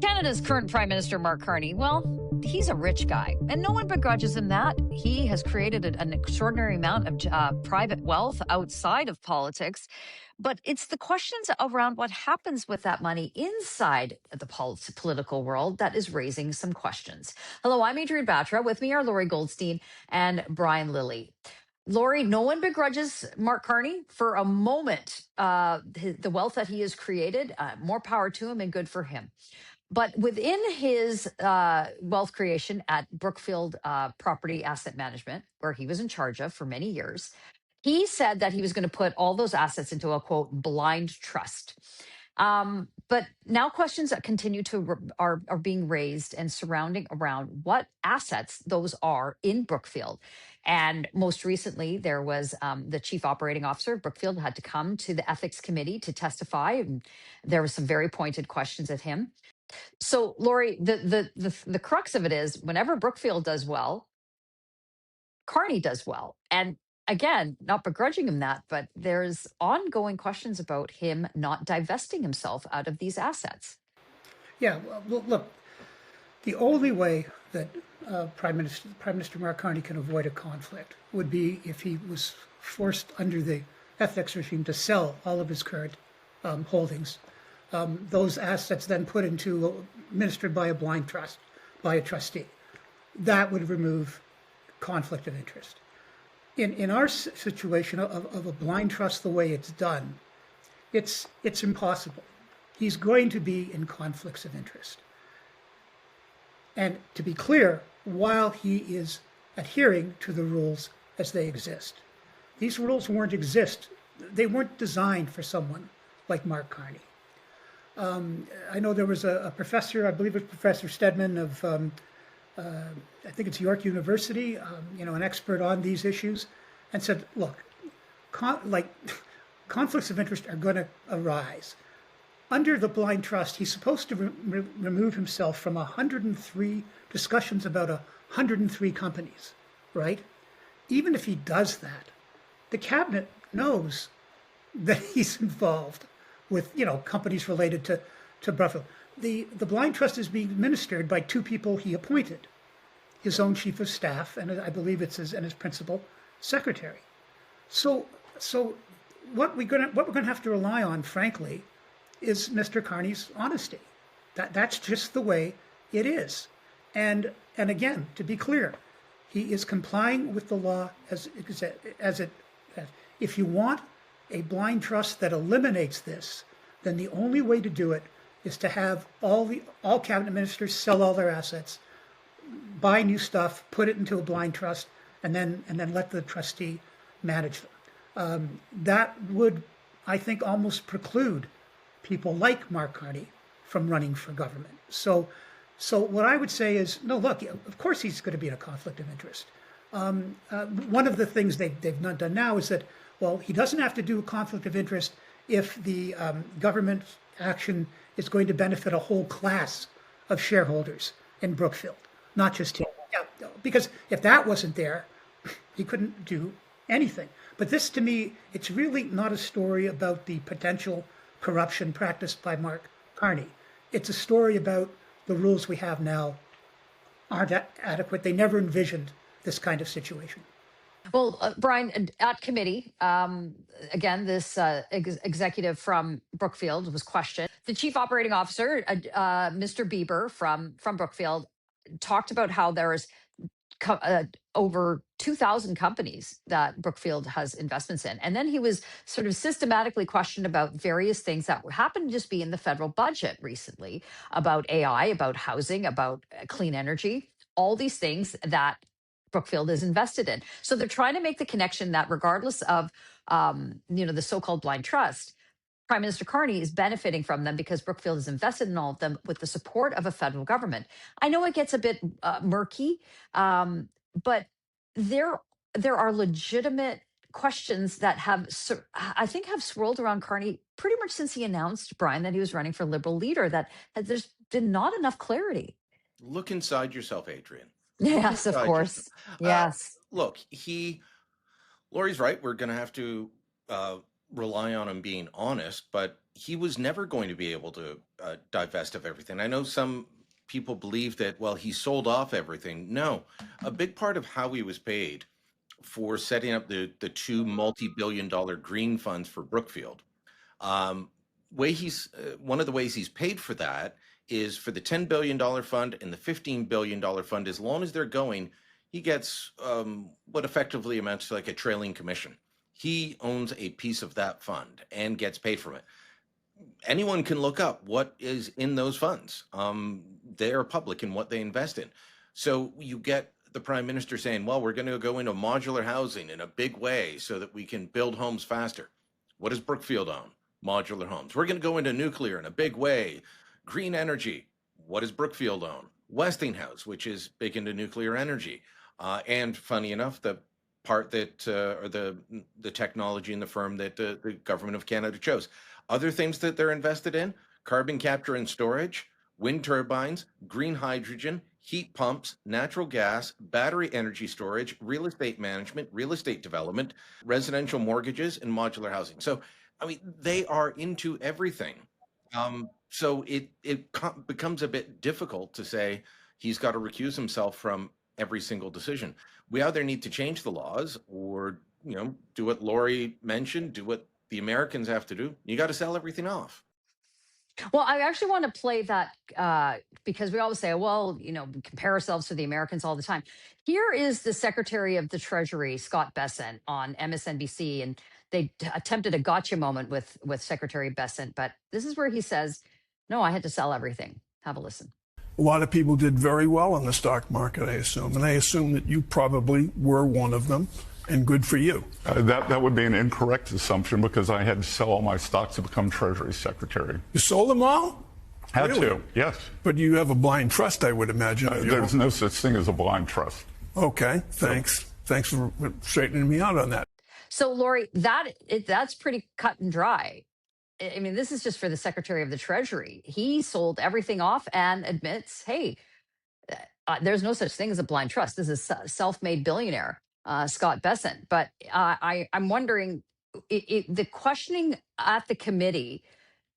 Canada's current Prime Minister Mark Carney, well, he's a rich guy, and no one begrudges him that. He has created an extraordinary amount of private wealth outside of politics. But it's the questions around what happens with that money inside the political world that is raising some questions. Hello, I'm Adrienne Batra. With me are Lorrie Goldstein and Brian Lilley. Lorrie, no one begrudges Mark Carney for a moment the wealth that he has created. More power to him and good for him. But within his wealth creation at Brookfield Property Asset Management, where he was in charge of for many years, he said that he was going to put all those assets into a quote blind trust. But now questions that continue to are being raised and surrounding around what assets those are in Brookfield. And most recently, there was the chief operating officer of Brookfield had to come to the ethics committee to testify, and there were some very pointed questions at him. So, Lorrie, the crux of it is whenever Brookfield does well, Carney does well. And again, not begrudging him that, but there's ongoing questions about him not divesting himself out of these assets. Yeah, well, look, the only way that Prime Minister Mark Carney can avoid a conflict would be if he was forced under the ethics regime to sell all of his current holdings. Those assets then put into, administered by a blind trust, by a trustee. That would remove conflict of interest. In our situation of a blind trust the way it's done, it's impossible. He's going to be in conflicts of interest. And to be clear, while he is adhering to the rules as they exist, these rules they weren't designed for someone like Mark Carney. I know there was a professor, I believe it was Professor Stedman of, I think it's York University, an expert on these issues, and said, look, conflicts of interest are going to arise. Under the blind trust, he's supposed to remove himself from 103 discussions about 103 companies, right? Even if he does that, the cabinet knows that he's involved with, companies related to Brookfield. The blind trust is being administered by two people he appointed, his own chief of staff, and I believe it's his principal secretary. So what we're going to have to rely on, frankly, is Mr. Carney's honesty. That's just the way it is. And again, to be clear, he is complying with the law as it. If you want a blind trust that eliminates this, then the only way to do it is to have all cabinet ministers sell all their assets, buy new stuff, put it into a blind trust, and then let the trustee manage them. That would, I think, almost preclude people like Mark Carney from running for government. So what I would say is, no, look, of course he's going to be in a conflict of interest. One of the things they've not done now is that, well, he doesn't have to do a conflict of interest if the government action is going to benefit a whole class of shareholders in Brookfield, not just him. Yeah, because if that wasn't there, he couldn't do anything. But this, to me, it's really not a story about the potential corruption practiced by Mark Carney. It's a story about the rules we have now aren't adequate. They never envisioned this kind of situation. Well, Brian, at committee, again, this executive from Brookfield was questioned. The chief operating officer, Mr. Bieber from Brookfield, talked about how there is over 2,000 companies that Brookfield has investments in. And then he was sort of systematically questioned about various things that happened to just be in the federal budget recently, about AI, about housing, about clean energy, all these things that Brookfield is invested in. So they're trying to make the connection that regardless of, the so-called blind trust, Prime Minister Carney is benefiting from them because Brookfield is invested in all of them with the support of a federal government. I know it gets a bit murky, but there are legitimate questions that I think have swirled around Carney pretty much since he announced, Brian, that he was running for Liberal leader, that there's been not enough clarity. Look inside yourself, Adrienne. Yes, of course. Yes. Look, Lorrie's right. We're going to have to rely on him being honest, but he was never going to be able to divest of everything. I know some people believe that, well, he sold off everything. No, a big part of how he was paid for setting up the two multi-billion-dollar green funds for Brookfield. One of the ways he's paid for that is for the $10 billion fund and the $15 billion fund. As long as they're going, he gets what effectively amounts to like a trailing commission. He owns a piece of that fund and gets paid from it. Anyone can look up what is in those funds. They are public in what they invest in. So you get the Prime Minister saying, well, we're going to go into modular housing in a big way so that we can build homes faster. What does Brookfield own? Modular homes. We're going to go into nuclear in a big way. Green energy. What does Brookfield own? Westinghouse, which is big into nuclear energy. And funny enough, the part that, or the technology in the firm that the government of Canada chose. Other things that they're invested in: carbon capture and storage, wind turbines, green hydrogen, heat pumps, natural gas, battery energy storage, real estate management, real estate development, residential mortgages, and modular housing. So, I mean, they are into everything. So it becomes a bit difficult to say he's got to recuse himself from every single decision. We either need to change the laws or, do what Lorrie mentioned, do what the Americans have to do. You got to sell everything off. Well, I actually want to play that because we always say, well, we compare ourselves to the Americans all the time. Here is the Secretary of the Treasury, Scott Bessent, on MSNBC, and they attempted a gotcha moment with Secretary Bessent, but this is where he says, no, I had to sell everything. Have a listen. A lot of people did very well in the stock market, I assume, and I assume that you probably were one of them, and good for you. That would be an incorrect assumption because I had to sell all my stocks to become Treasury Secretary. You sold them all? Had Really? to, yes. But you have a blind trust, I would imagine. There's no such thing as a blind trust. Okay, thanks. Thanks for straightening me out on that. So, Lorrie, that's pretty cut and dry. I mean, this is just for the Secretary of the Treasury. He sold everything off and admits, hey, there's no such thing as a blind trust. This is self-made billionaire, Scott Bessent. But I'm wondering, the questioning at the committee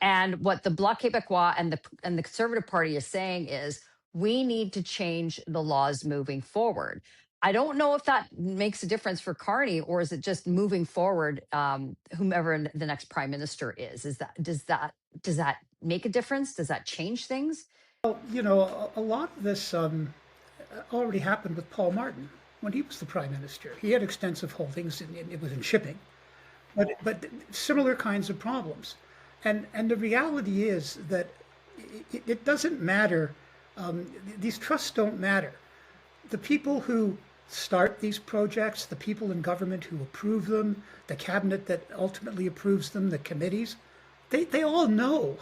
and what the Bloc Québécois and the Conservative Party is saying is, we need to change the laws moving forward. I don't know if that makes a difference for Carney, or is it just moving forward, whomever the next prime minister is? Does that make a difference? Does that change things? Well, a lot of this already happened with Paul Martin when he was the prime minister. He had extensive holdings, it was in shipping, but similar kinds of problems. And the reality is that it doesn't matter. These trusts don't matter. The people who start these projects, the people in government who approve them, the cabinet that ultimately approves them, the committees, they all know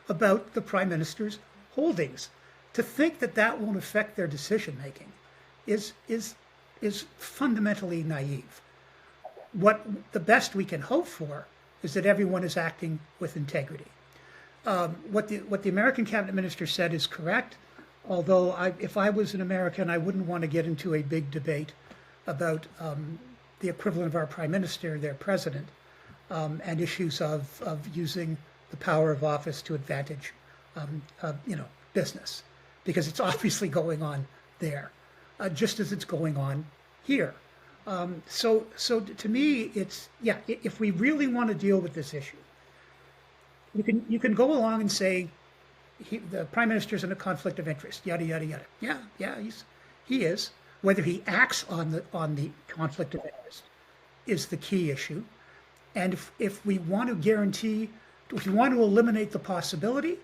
about the prime minister's holdings. To think that that won't affect their decision making is fundamentally naive. What the best we can hope for is that everyone is acting with integrity. What the American cabinet minister said is correct. Although if I was an American, I wouldn't want to get into a big debate about the equivalent of our prime minister, their president, and issues of using the power of office to advantage, business, because it's obviously going on there, just as it's going on here. So to me, it's if we really want to deal with this issue, you can go along and say, the prime minister's in a conflict of interest, yada yada yada. Yeah, he is. Whether he acts on the conflict of interest is the key issue. And if we want to guarantee, if you want to eliminate the possibility,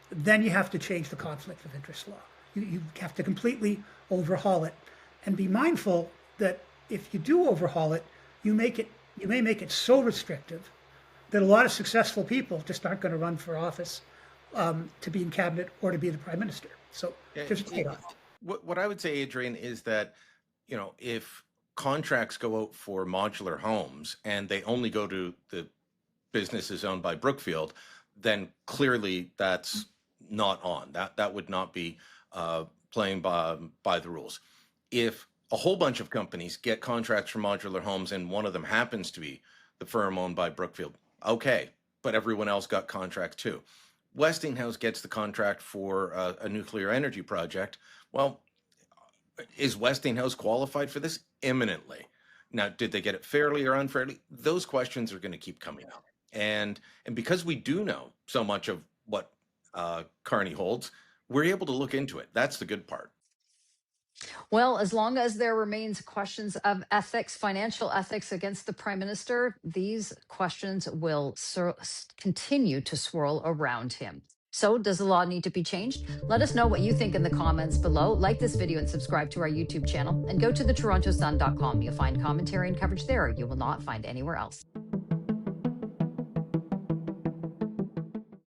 then you have to change the conflict of interest law. You have to completely overhaul it, and be mindful that if you do overhaul it, you may make it so restrictive that a lot of successful people just aren't going to run for office, to be in cabinet or to be the prime minister. So there's a trade-off. What I would say, Adrienne, is that, if contracts go out for modular homes and they only go to the businesses owned by Brookfield, then clearly that's not on. That would not be playing by the rules. If a whole bunch of companies get contracts for modular homes and one of them happens to be the firm owned by Brookfield, okay. but everyone else got contracts too. Westinghouse gets the contract for a nuclear energy project. Well, is Westinghouse qualified for this? Imminently. Now, did they get it fairly or unfairly? Those questions are going to keep coming up. And because we do know so much of what Carney holds, we're able to look into it. That's the good part. Well, as long as there remains questions of ethics, financial ethics against the prime minister, these questions will continue to swirl around him. So does the law need to be changed? Let us know what you think in the comments below. Like this video and subscribe to our YouTube channel, and go to thetorontosun.com. You'll find commentary and coverage there you will not find anywhere else.